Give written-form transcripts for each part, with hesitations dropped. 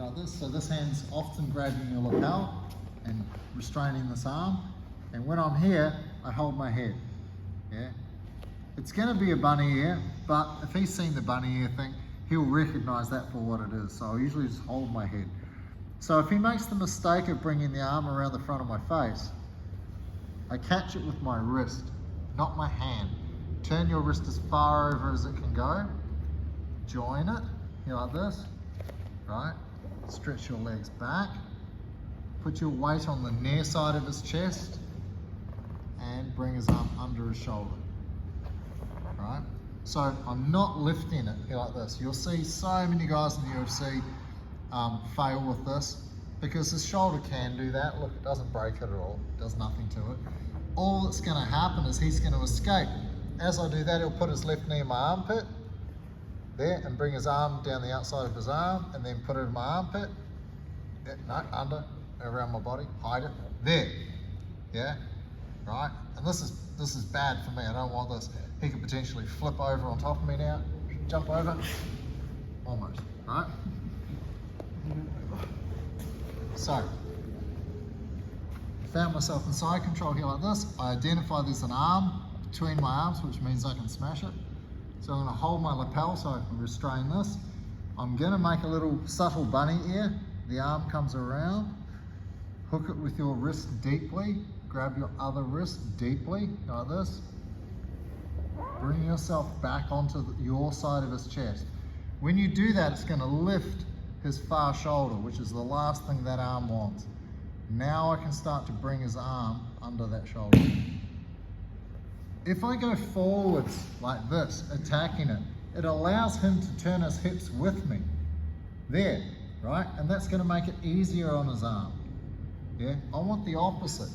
like this. So this hand's often grabbing your lapel and restraining this arm. And when I'm here, I hold my head, yeah? It's gonna be a bunny ear, but if he's seen the bunny ear thing, he'll recognize that for what it is. So I usually just hold my head. So if he makes the mistake of bringing the arm around the front of my face, I catch it with my wrist, not my hand. Turn your wrist as far over as it can go. Join it, here like this, right? Stretch your legs back. Put your weight on the near side of his chest and bring his arm under his shoulder, right? So I'm not lifting it here like this. You'll see so many guys in the UFC fail with this because his shoulder can do that. Look, it doesn't break it at all. It does nothing to it. All that's going to happen is he's going to escape. As I do that, he'll put his left knee in my armpit there and bring his arm down the outside of his arm and then put it in my armpit. Yeah, no, under, around my body, hide it. There, yeah, right? And this is bad for me. I don't want this. He could potentially flip over on top of me now, jump over, almost, right? So, I found myself in side control here like this. I identify there's an arm between my arms, which means I can smash it. So I'm going to hold my lapel so I can restrain this. I'm going to make a little subtle bunny ear. The arm comes around. Hook it with your wrist deeply. Grab your other wrist deeply, like this. Bring yourself back onto your side of his chest. When you do that, it's going to lift his far shoulder, which is the last thing that arm wants. Now I can start to bring his arm under that shoulder. If I go forwards like this, attacking it, it allows him to turn his hips with me. There, right? And that's going to make it easier on his arm. Yeah, I want the opposite.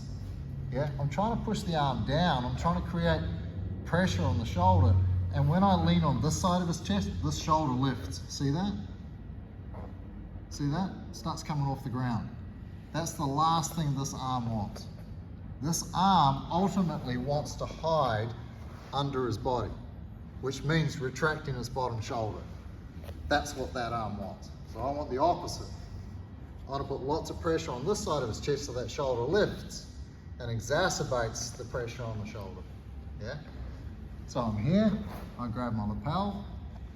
Yeah, I'm trying to push the arm down. I'm trying to create pressure on the shoulder. And when I lean on this side of his chest, this shoulder lifts. See that? See that? It starts coming off the ground. That's the last thing this arm wants. This arm ultimately wants to hide under his body, which means retracting his bottom shoulder. That's what that arm wants. So I want the opposite. I want to put lots of pressure on this side of his chest so that shoulder lifts and exacerbates the pressure on the shoulder. Yeah? So I'm here, I grab my lapel,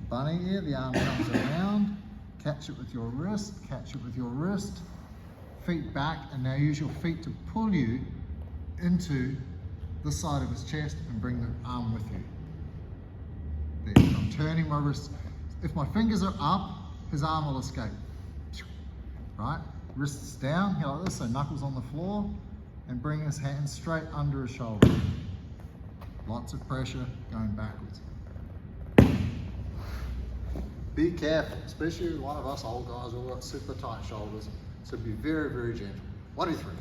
bunny ear, the arm comes around, catch it with your wrist, catch it with your wrist, feet back, and now use your feet to pull you into the side of his chest and bring the arm with you. There, I'm turning my wrist. If my fingers are up, his arm will escape. Right? Wrists down, here like this, so knuckles on the floor, and bring his hand straight under his shoulder. Lots of pressure going backwards. Be careful, especially one of us old guys who've got super tight shoulders, so be very, very gentle. 1, 2, 3.